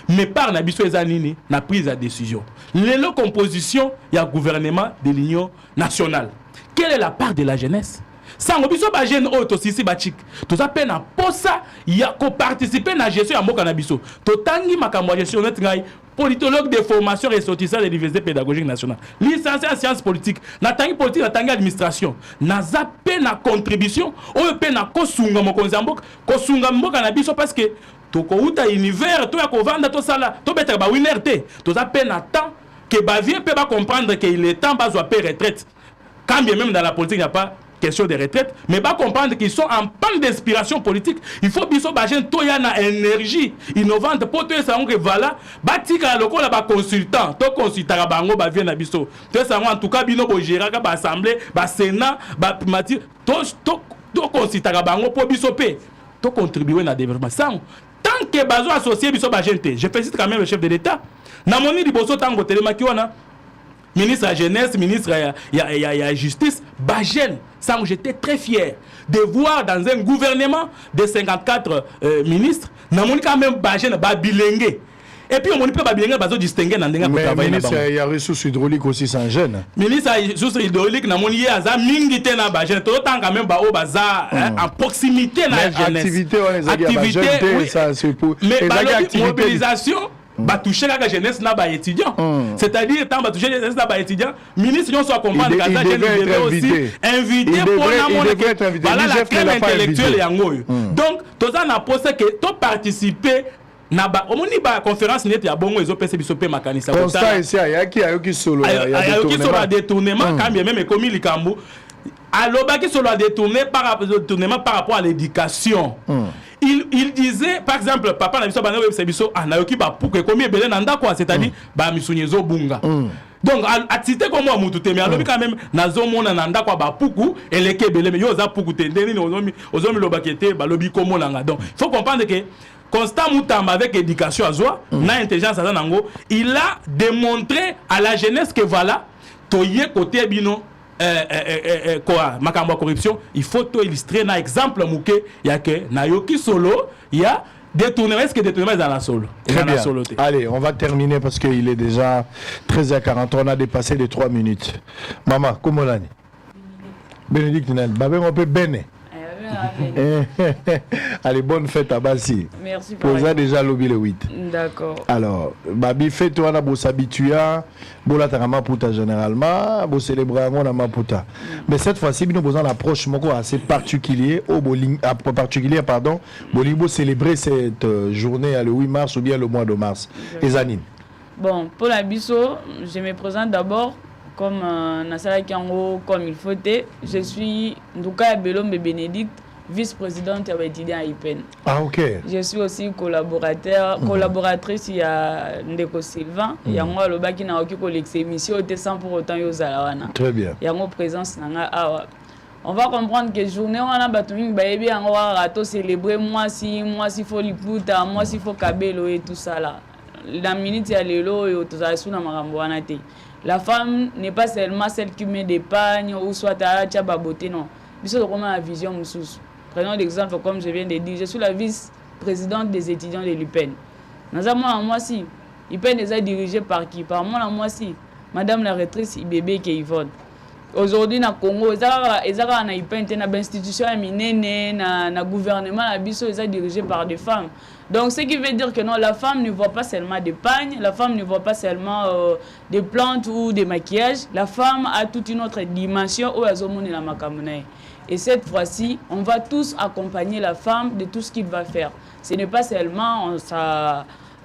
Mais par na biso ezanini na prise de décision. Les composition il y a gouvernement de l'Union nationale. Quelle est la part de la jeunesse? Sans biso ba jeune auto sisi ba chik. To ça peine na posa ya ko participer na gestion ya mboka na biso. To tangi makambo gestion net ngai politologue de formation ressortissant de l'université pédagogique nationale. Licencié en sciences politiques, na tangi politique na tangi administration. Na zape na contribution, o pe na kosunga mokonzi mboka, kosunga mboka na biso parce que to ko uta univers to ya ko vanda to sala, to beta ba winner te. To zape na temps que ba vie peut pas comprendre que il est temps ba zo payer retraite. Quand bien même dans la politique il n'y a pas question de retraite, mais pas comprendre qu'ils sont en panne d'inspiration politique. Il faut biso bajen toya na énergie innovante pour te savoir que voilà batika loko la ba consultant to consultara bango ba vient na biso te savoir en tout cas bino bo gérer ka ba assemblée ba sénat ba primature to consultara bango pour biso pe to contribuer na développement sans tant que bazo associé biso bajen te. Je félicite quand même le chef de l'État na moni liboso tango telemaki wana ministre de la jeunesse, ministre de la justice, Bajen, ça j'étais très fier de voir dans un gouvernement de 54 ministres, nous avons quand même Bajen, bilingue. Et puis on ne peut pas bilingue, parce que distinguer dans des mais ministre, il y a ressources hydrauliques aussi sans gêne. Ministre des ressources hydrauliques, nous avons dit que mingité na Bajen, tout autant quand même au bazar en proximité dans la jeunesse. Activité, ça c'est pour. Mais la mobilisation. Ba toucher la jeunesse na ba étudiant, c'est-à-dire tant ba toucher la jeunesse na ba étudiant, ministre on soit comprendre que ça devait aussi invité pour la monnaie. Voilà la crème intellectuelle yango. Donc tout ça n'a posé que to participer na ba omoni ba conférence net ya bongo ezo pese biso pe makanisa ko constat ici ayaki solo ya détournement quand bien même comme likambo alobaki solo détournement par rapport à l'éducation. Il disait, par exemple, papa n'a c'est-à-dire, misunyezo bunga. Donc, à citer comme moi, mais alors quand même, nazo mona nanda kwa ba puku, eleke bele, mais yo za puku tendeni, ozomi lobakete, balobi komo langa. Donc, il faut comprendre que Constant Moutamba avec éducation à soi, na intelligence à nango, il a démontré à la jeunesse que voilà, toye côté bino. Quoi makambo corruption il faut to illustrer un exemple mouké il y a que nayoki solo il y a détournement est-ce que détournement dans la solo. Très bien. Allez, on va terminer parce qu'il est déjà 13h40, on a dépassé les 3 minutes. Maman, comment l'année Bénédicte Nel, babé mon peu béné. Allez, bonne fête à Bassi. Merci pour ça déjà lobby le 8. D'accord. Alors, Babi fête toi na bo s'habituer, bo la tarama puta généralement, bo célébrer mon maputa. Mais cette fois-ci, nous avons une approche moko assez particulier au particulier pardon, bo célébrer cette journée le 8 mars ou bien le mois de mars. Ezanine. Bon, pour la biso, je me présente d'abord comme Nasala Kiango, comme il faut. Je suis Ndouka Belombe Bénédicte, vice-présidente de l'étudiant à IPEN. Ah, ok. Je suis aussi collaboratrice il y a Ndeko Sylvain. Il y a moi le baki na oki l'émission sans pour autant yozalawana. Très bien. Il y a moi présence nanga awa. On va comprendre que journée on a battu baby en rato célébrer moi si faut liputa, moi si faut kabelo et tout ça là. La minute ya lelo et tout ça sous na makambo wana te. La femme n'est pas seulement celle qui met des pagnes ou soit à la beauté, non. C'est comme la vision moussous. Prenons l'exemple comme je viens de dire. Je suis la vice-présidente des étudiants de l'UPEN. Nous avons moi si. l'UPEN est dirigé par qui? Par moi si. Madame la rectrice Ibébé Yvonne. Aujourd'hui, na Congo, ezaka na IPEN na institution minene na gouvernement la biso est dirigé par des femmes. Donc ce qui veut dire que non, la femme ne voit pas seulement des pagnes, la femme ne voit pas seulement des plantes ou des maquillages. La femme a toute une autre dimension où azomoni la makamune. Et cette fois-ci, on va tous accompagner la femme de tout ce qu'il va faire. Ce n'est pas seulement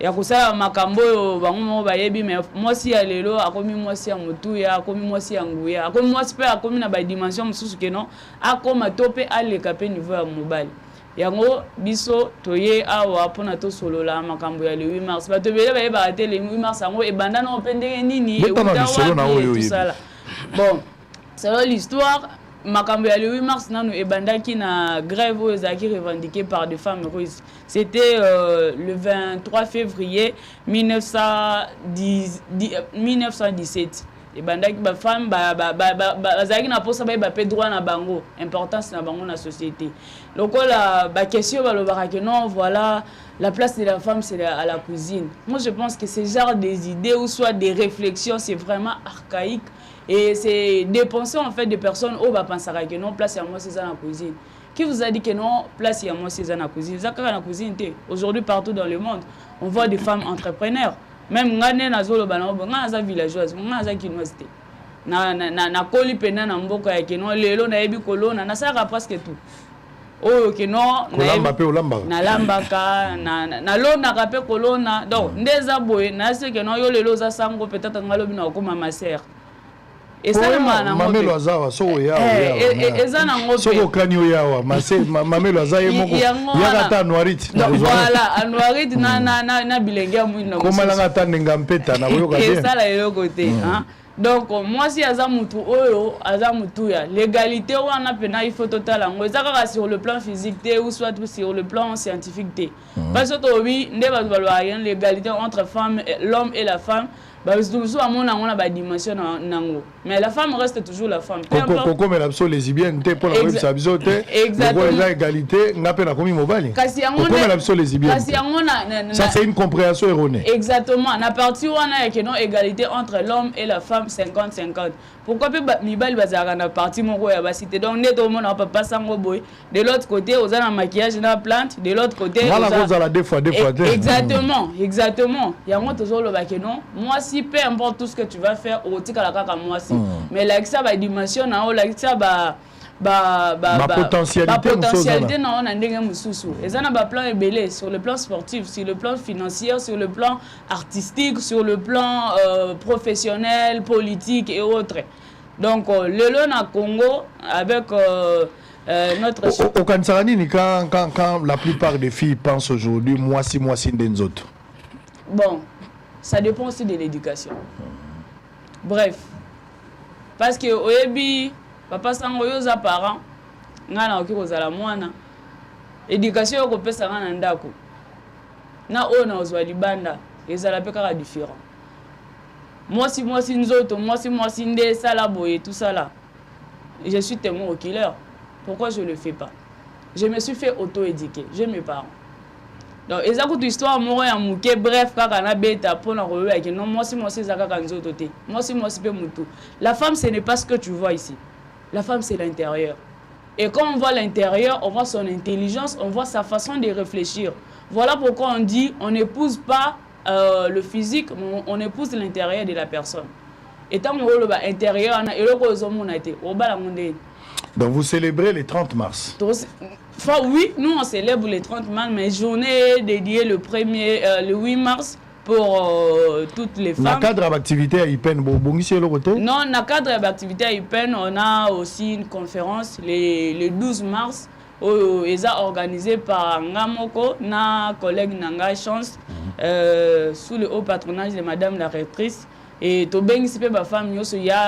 ya kosala makambo oyo bango moko bayebi mais mwasi ya lelo akomi mwasi ya motuya akomi mwasi ya nguya akomi mwasi mpe akomi na badimension mosusu ke non akoma to mpe aleka mpe niveau ya mobali yango biso toye awa mpona tosolola makambo ya le 8 mars bato ebele bayebaka te le 8 mars yango ebanda nango mpe ndenge nini euta wapi tosala bon selon l'histoire makambo ya le 8 mars nanu ebandaki na grève oyo ezalaki revendiquée par des femmes russes. C'était le 23 février 1917. Ebandaki ba femme bazalaki na posa ba pe droit na bango, importance na bango na société. Lokola ba question balobaka que non voilà la place de la femme c'est à la cuisine. Moi je pense que ce genre des idées ou soit des réflexions c'est vraiment archaïque. Et c'est dépenser en fait des personnes au bas penser que non place à moi c'est dans la cuisine. Qui vous a dit que non place à moi c'est dans la cuisine? Ça quand la cuisine aujourd'hui partout dans le monde, on voit des femmes entrepreneurs. Même ngane na zolo bana ngana za villageoise, ngana za kinosité. Na koli pena na mboka ya keno lelo na yebi kolona na saka presque tout. Oh que non na lambaka na lona ka pe kolona. Donc ndeza boye na se que non yo lelo za sango peut-être ngalobi na okoma ma sœur. Et ça mamelo azawa so ya eza na ngope so kanyo yawa mamelo azaye moko ya ta noirite voilà noirite na bilenge ya mwino koma langa ta nenga mpeta na boyoka bien et ça la yo côté hein. Donc moi si aza mutu oyo aza mutu ya l'égalité wana pena il faut total ngo ezaka sur le plan physique té ou soit sur le plan scientifique té parce que oui ndé ba balwa l'égalité entre l'homme et la femme. Mais la femme reste toujours la femme. Comme elle a les lesbiennes, ça c'est une compréhension erronée. Exactement. À partir où on a une égalité entre l'homme et la femme 50-50. Pourquoi Mibali Bazara na partie mon roi à cité donc net au monde on peut pas s'en boy. De l'autre côté aux a un maquillage dans la plante, de l'autre côté exactement. Il y a moi toujours le bac non. Moi si peu importe tout ce que tu vas faire au tika la kaka moi si. Mais là ça va dimension na là ça potentialité non on a ndenge mususu. Ezana ba plan ebelé sur le plan sportif, sur le plan financier, sur le plan artistique, sur le plan professionnel, politique et autres. Donc le na Congo avec notre au Kansarani quand la plupart des filles pensent aujourd'hui moi si d'enzot. Bon, ça dépend aussi de l'éducation. Bref, parce que oyebi papa sango yo za parents ngana okikozala mwana éducation yo kopesa ngana ndako na ona ozwa libanda ezala pe kaka différent. Moi si nzoto moi si nde sala boye tout ça là je suis témoin oculaire. Pourquoi je le fais pas? Je me suis fait auto-éduquer, j'ai mes parents. Donc ezakoutu histoire moko ya muke bref kaka na beta pona ko yeke non moi si zakaka nzoto te. Moi si pe mutu. La femme ce n'est pas ce que tu vois ici. La femme c'est l'intérieur. Et quand on voit l'intérieur, on voit son intelligence, on voit sa façon de réfléchir. Voilà pourquoi on dit on n'épouse pas le physique, on épouse l'intérieur de la personne. Et tant que le intérieur on a eloko zomona te obala monde. Donc vous célébrez le 30 mars. Enfin, oui, nous on célèbre le 30 mars, mais journée dédiée le 8 mars pour toutes les femmes. Dans le cadre d'activité à IPEN, non, dans le cadre d'activité à IPEN, on a aussi une conférence le 12 mars organisée par Ngamoko, na collègue Nanga Chance, sous le haut patronage de Madame la rectrice. Et Tobeng Sipe Bafam, il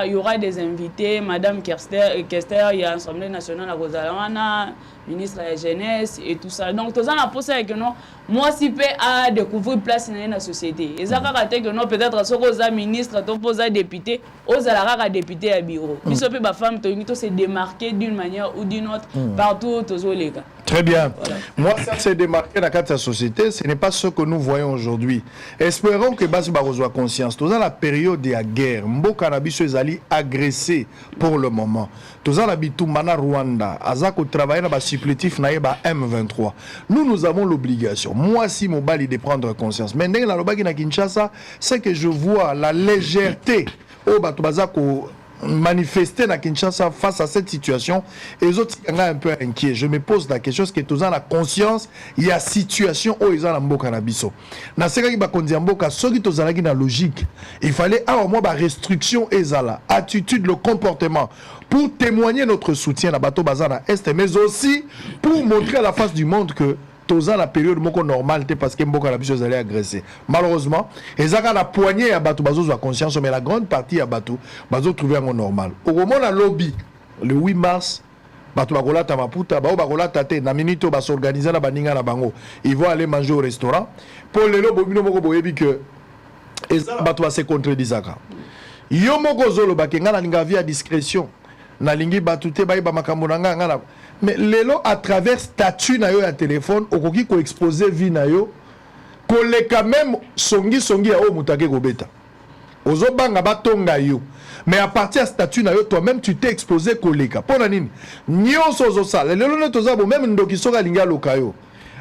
y aura des invités, Madame Kester, il y a l'Assemblée nationale à Rosalana, ministre de la Jeunesse et tout ça. Donc, tout ça, on a posé que non, moi, Sipe a découvert place dans la société. Et ça, que non, peut-être, si vous êtes ministre, vous êtes député, vous êtes député à bureau. Mais Sipe Bafam, vous se démarquer d'une manière ou d'une autre partout aux les gars. Très bien. Voilà. Moi, ça s'est démarqué dans la société. Ce n'est pas ce que nous voyons aujourd'hui. Espérons que Bas Barroso a conscience. Dans la période de la guerre, Mboka Nabiso est agressé pour le moment. Dans la Bitoumana Rwanda, Azako travaille dans le supplétif Naïba M23. Nous avons l'obligation. Moi, si mon bali de prendre conscience. Mais dans la Kinshasa, c'est que je vois la légèreté au Batubazako manifester na Kinshasa face à cette situation et les autres sont un peu inquiets. Je me pose la question, est-ce que tous ont la conscience il y a situation où ils ont la mboka na biso na seka ki ba konzi mboka soki tozalaki na logique il fallait au moins ba restriction ezala attitude le comportement pour témoigner notre soutien à bateau bazana est mais aussi pour montrer à la face du monde que tous ans la période moko normale parce que mboka na biso allait agresser. Malheureusement, ils ont la poignée à bateau bazo a conscience mais la grande partie à bateau bazo trouver un normal. Au moment la lobby le 8 mars bato bakola ta maputa bao bakola tate na minute ba s'organiser na baninga na bango. Ils vont aller manger au restaurant. Pour le lobo bino moko boyebi que ezala bato ba se contredisaka. Yo moko zolo bakenga na linga via discrétion. Na lingi batute ba makambo na ngana. Mais lelo à travers statut na yo ya téléphone okoki ko exposer vie na yo koleka même songi ya o mutake ko beta ozo banga batonga yo mais à partir de statut na yo toi-même tu t'es exposé koleka pona nini nyonso zo sala lelo ne toza bo même ndoki soka linga lokayo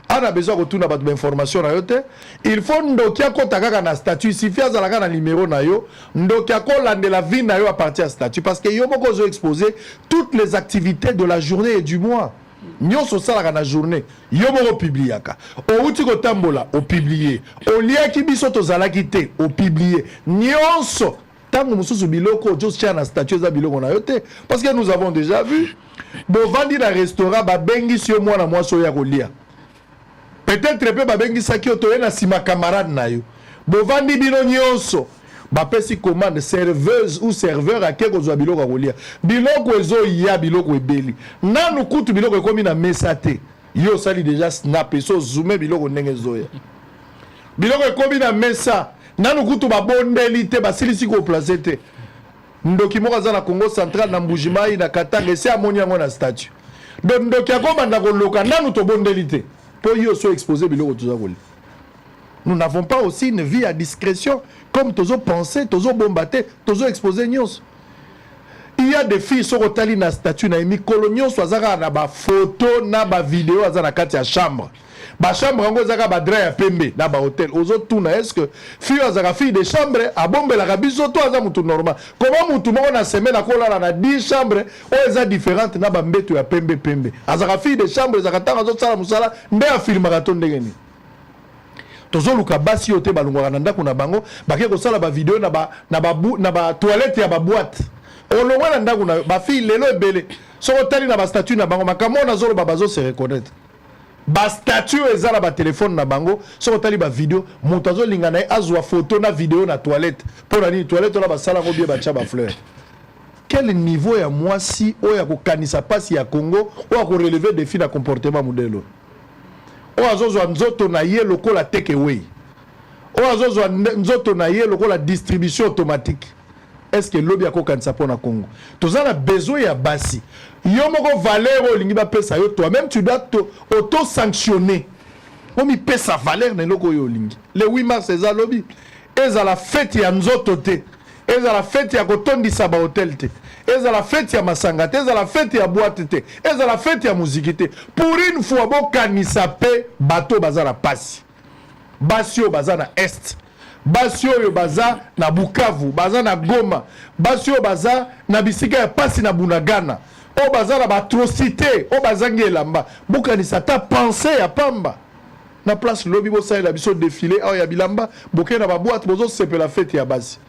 ana besoin ko tuna bato information na yo te il faut ndoki akota kaka na statut il suffit azalaka na numéro na yo ndoki akolande la vie na yo à partir de statut parce que yo moko zo exposer toutes les activités de la journée et du mois nyonso salaka na journée yo moko publiaka o uti ko tambola o publier o liaki biso tozalaki te o publier nyonso tango mususu biloko just tia na statut za biloko na yo te parce que nous avons déjà vu bo vandi na restaurant ba bengi sio mwana mwaso ya kolia peut-être pe babengi saki otoye na sima camarade na yo bovandi bino nyonso bapesi commande serveuse ou serveur ake kozwa biloko akolia biloko ezo ya biloko ebeli nanu kutu biloko ekomi na mesa te yo sali déjà snap so zoome biloko ndenge ezoya biloko ekomi na mesa nanu kutu babondeli te basilisi koplace te ndoki moko aza na Congo central na Mbujimai na Katanga esi amoni yango na statut donc ndoki akobanda koloka nanu tobondeli te. Nous n'avons pas aussi une vie à discrétion comme tous pensé, tous bombaté, tous exposé news. Il y a des filles sur le na statut na emi coloniaux soit na ba photo na ba vidéo za na kati ya chambre. Ba chambre ngo zaka ba drap ya pembe na ba hôtel. Ozo tuna est-ce que fille de chambre a bombe la biso to aza mutu normal. Comment mutu moko na semaine akola na 10 chambres o eza différente na ba mbeto ya pembe. Azaka fille de chambre zaka tanga zo sala musala nde a filma ka to ndenge ni. Tozo luka basi yote balungwa na ndako na bango bake ko sala ba vidéo na ba toilette ya ba boîte. Olongwa na ndako na ba fille lelo ebele. Soko tali na ba statut na bango makamo na zolo babazo se reconnaître. Ba statut ezala ba téléphone na bango soko tali ba vidéo montazo lingana azwa photo na vidéo na toilette pour la toilette la ba sala ko bien ba tcha ba fleur. Quel niveau ya mwasi o ya ko kanisa pasi ya Congo o ya ko relever défi na comportement modelo. O azozwa nzoto na ye lokola take away. O azozwa nzoto na ye lokola distribution automatique. Est-ce que lobby ako kanisa pona Congo? Toza na besoin ya basi. Yo moko valeur olingi ba pesa yo toi-même tu dois auto sanctionner. Omi pesa valeur na loko yo olingi. Le 8 mars eza lobby. Eza la fête ya nzoto te. Eza la fête ya kotondisa ba hotel te. Eza la fête ya masanga te. Eza la fête ya boîte te. Eza la fête ya musique te. Pour une fois bo kanisa pe bateau bazana pasi. Basio bazana est. Basio yo baza na Bukavu, baza na Goma, basio baza na bisika ya pasi na Bunagana. O baza na batrocité, o bazangi elamba. Bukani sata pensée ya pamba. Na place lobby bo sa la biso défilé a ya bilamba, boke na ba boîte bozo sepe la fête ya basi.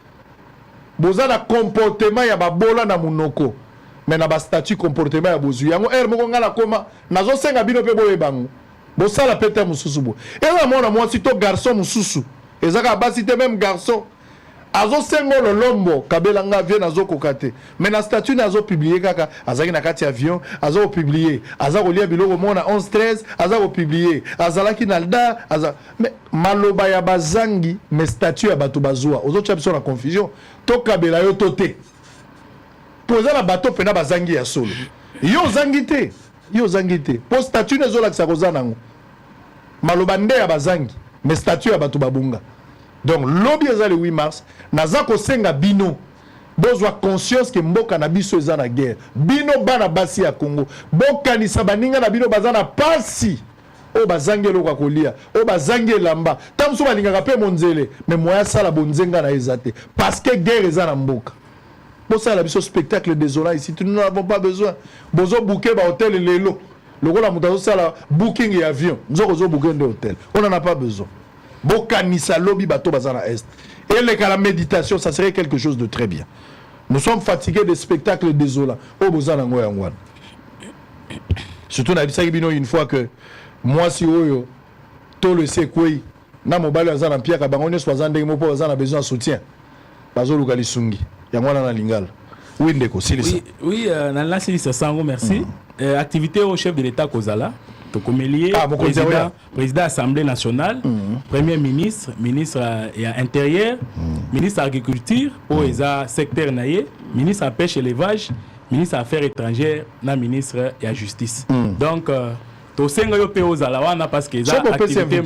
Boza na comportement ya babola na munoko. Mais na ba statut comportement ya bozu. Yango moko ngala koma nazo senga bino pe boye bango. Bo sala pete mususu bo. Et là mona moi sito garçon mususu. Ezaka basi te même garçon azo sengo le lombo kabela nga vient azo kokate mais na statut nazo publier kaka azaki na kati avion azo publier azako lia biloko mona 11-13 azako publier azalaki na lda mais maloba ya bazangi mais statut ya bato bazwa ozo tshapso na confusion to kabela yo tote poza na bato pena bazangi ya solo yo zangi te po statut nezo la kisakoza nango maloba nde ya bazangi mais statut ya bato babunga. Donc lobby eza le 8 mars naza ko senga bino bozwa conscience que mboka na biso eza na guerre bino bana basi ya Congo boka ni sabaninga na bino bazana pasi o bazangi lokwa kolia o bazangi lamba tamso balinga pe monzele mais moya sala bonzenga na ezate parce que guerre eza na mboka Pour ça, la spectacle désolant ici, nous n'avons pas besoin. Besoin de booker l'hôtel et les lots. Le rôle de la booking et avion. Nous avons besoin de booking d'hôtel. On n'en a pas besoin. Bokanisa lobby bateau bazana est. Et la méditation, ça serait quelque chose de très bien. Nous sommes fatigués des spectacles désolants. Oh, bozana ngoya ngwan. Surtout, on a dit ça une fois que moi, si oyo, tout le séquoia, na mobile azana pierre, kabangone soixante des mots pour azana besoin de soutien. Bazo lukali sungi. Yangwana na lingala. Oui, ndeko, silisa. Oui, nana silisa sango, merci. Activité au chef de l'État Kozala. Tokomelier, président Assemblée nationale, Premier ministre, ministre intérieur, ministre agriculture, pour les secteur naïe, ministre à pêche et élevage, ministre affaires étrangères, na ministre et à justice. Donc, to senga yo pe ozalawana parce que ça activité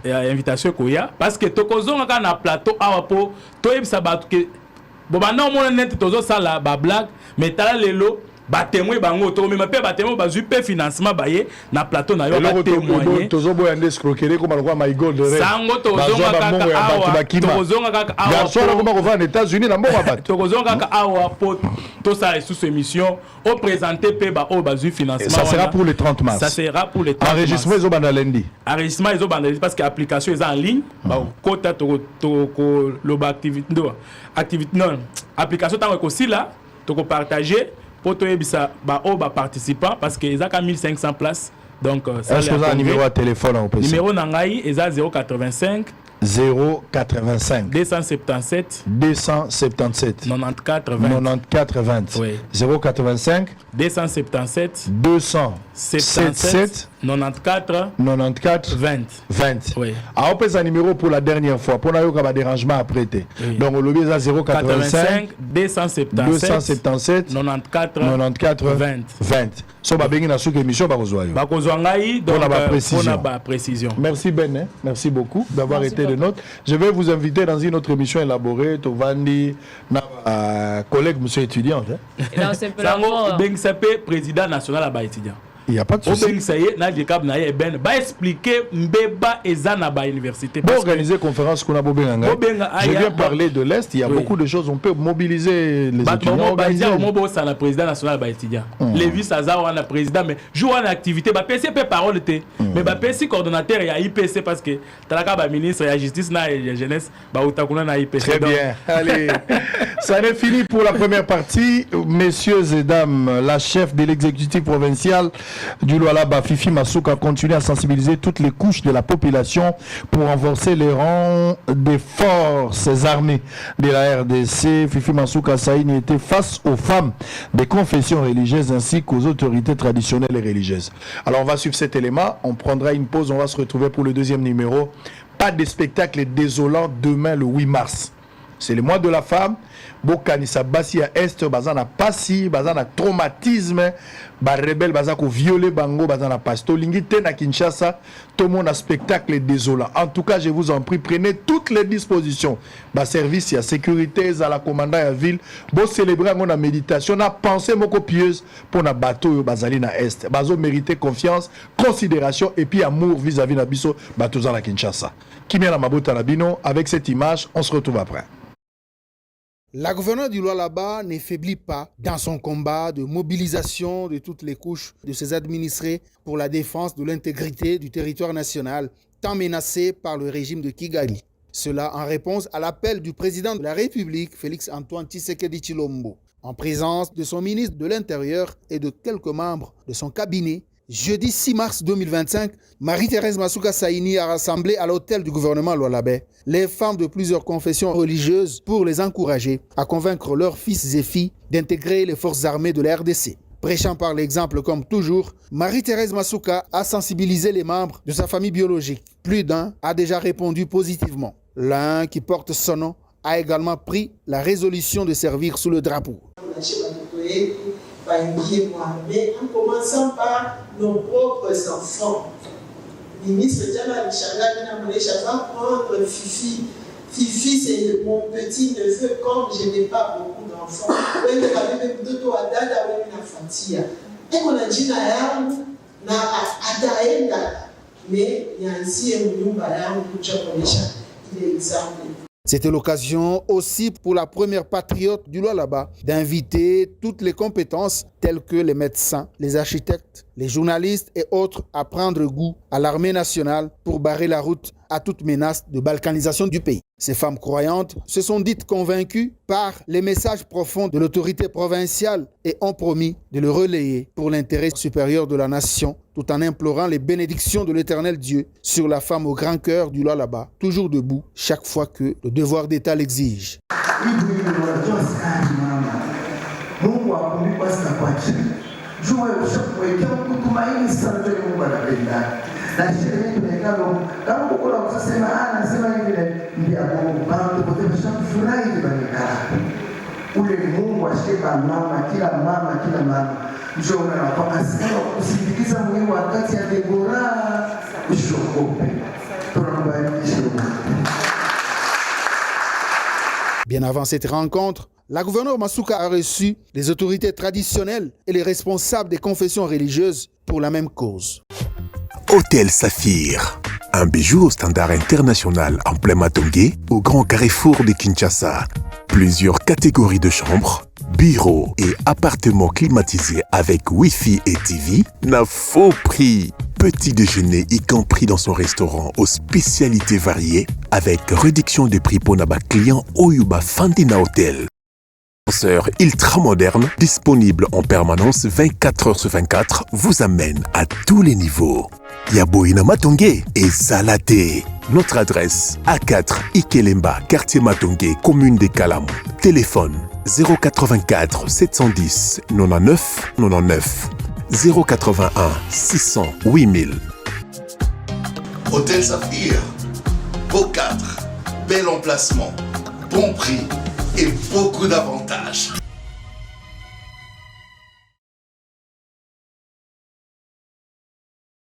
invitation koya parce que to kozonga ka na plateau awapo to yebisa batu ke bo ba non mon net tozo sala ba blague mais tala lelo ba témoin bango to mais pe ba témoin ba zupe financement baye na plateau na yo ba témoigner tozo boya ndescroquerie comme alwa my gold rêve sango tozonga kaka awa tozonga kaka awa garçon comme on va aux États-Unis na mbongo ba tozonga kaka awa po to ça sous émission au présenter pe ba o ba zu financement ça sera pour le 30 mars ça sera pour le 30 mars enregistrement ils ont banda lundi enregistrement ils ont banda parce que application est en ligne ba kota to lo ba activité non application tant que aussi là to partager pour tous les participants parce qu'ils ont 1500 places. Donc, est-ce que vous avez un numéro de téléphone au PC? Numéro Nangaï est 085 085 277 277 94 20 94 20 oui. 085 277 277 94 94 20 20 oui. Alors on peut un numéro pour la dernière fois pour n'avoir pas de dérangement à prêter. Oui. Donc on le met à 085 277 277 94 20 20. So ba bengi na sous émission ba kozwa yo. Ba kozwa ngai donc on a ba précision. Merci Ben, hein? Merci beaucoup d'avoir été de notre. Je vais vous inviter dans une autre émission élaborée to vandi na collègue monsieur étudiant hein. Et là c'est pour Ben Sapé président national à ba étudiant. Il n'y a pas de souci. Va expliquer Mbeba et Zana à l'université. Pour organiser conférence qu'on a je viens parler de l'Est. Il y a beaucoup de choses. On peut mobiliser les étudiants. Le président national est étudiant. Lévis Saza, on a président, mais joue en activité. PC peut parole. Mais PC coordonnateur, il y a IPC parce que le ministre de la Justice et de la Jeunesse, très bien. Allez, ça n'est fini pour la première partie. Messieurs et dames, la chef de l'exécutif provincial du Lualaba, Fifi Masuka, continue à sensibiliser toutes les couches de la population pour renforcer les rangs des forces armées de la RDC. Fifi Masuka Saïni était face aux femmes des confessions religieuses ainsi qu'aux autorités traditionnelles et religieuses. Alors on va suivre cet élément, on prendra une pause, on va se retrouver pour le deuxième numéro. Pas de spectacle désolant demain le 8 mars. C'est le mois de la femme. Bokanisa basi à est, bazana passi, bazana traumatisme, ba rebelle bazako violer bango, bazana pasto lingite na Kinshasa, tout le monde a spectacle désolant. En tout cas, je vous en prie, prenez toutes les dispositions. Ba service à sécurité, à la commandant à ville, bo célébrer la méditation, na pensée moko pieuse pour na bateau bazali na est. Bazo mériter confiance, considération et puis amour vis-à-vis na biso bateau za la Kinshasa. Kimia na mabota na bino, avec cette image, on se retrouve après. La gouverneure du Lualaba ne faiblit pas dans son combat de mobilisation de toutes les couches de ses administrés pour la défense de l'intégrité du territoire national, tant menacé par le régime de Kigali. Cela en réponse à l'appel du président de la République, Félix-Antoine Tshisekedi Tshilombo, en présence de son ministre de l'Intérieur et de quelques membres de son cabinet. Jeudi 6 mars 2025, Marie-Thérèse Masuka Saïni a rassemblé à l'hôtel du gouvernement Lualabais les femmes de plusieurs confessions religieuses pour les encourager à convaincre leurs fils et filles d'intégrer les forces armées de la RDC. Prêchant par l'exemple comme toujours, Marie-Thérèse Masuka a sensibilisé les membres de sa famille biologique. Plus d'un a déjà répondu positivement. L'un qui porte son nom a également pris la résolution de servir sous le drapeau. Mais en commençant par nos propres enfants. Ministre Diana Richard va prendre Fifi. Fifi, c'est mon petit-neveu, comme je n'ai pas beaucoup d'enfants. Mais il y a ici un il est exemple. C'était l'occasion aussi pour la première patriote du Lualaba d'inviter toutes les compétences telles que les médecins, les architectes, les journalistes et autres à prendre goût à l'armée nationale pour barrer la route à toute menace de balkanisation du pays. Ces femmes croyantes se sont dites convaincues par les messages profonds de l'autorité provinciale et ont promis de le relayer pour l'intérêt supérieur de la nation, tout en implorant les bénédictions de l'Éternel Dieu sur la femme au grand cœur du Lualaba, toujours debout chaque fois que le devoir d'État l'exige. Na sherehe tunekalo kama kukula kusema anasema hivi ndio Mungu pote furahi kibanikala ule ni Mungu asheba kila mama njoo na kwa asema kusindikiza mwili wakati ya Debora ushokope tunakubariki. Bien avant cette rencontre, la gouverneure Masuka a reçu les autorités traditionnelles et les responsables des confessions religieuses pour la même cause. Hôtel Saphir, un bijou au standard international en plein Matongé, au grand carrefour de Kinshasa. Plusieurs catégories de chambres, bureaux et appartements climatisés avec Wi-Fi et TV n'a faux prix. Petit déjeuner y compris dans son restaurant aux spécialités variées avec réduction des prix pour Naba client Oyuba Fandina Hotel. Ascenseur ultra moderne, disponible en permanence 24 heures sur 24, vous amène à tous les niveaux. Yaboina Matongé et Salaté. Notre adresse A4 Ikelemba, quartier Matongé, commune des Kalamou. Téléphone 084 710 99 99 081 600 8000. Hôtel Saphir, beau cadre, bel emplacement, bon prix et beaucoup d'avantages.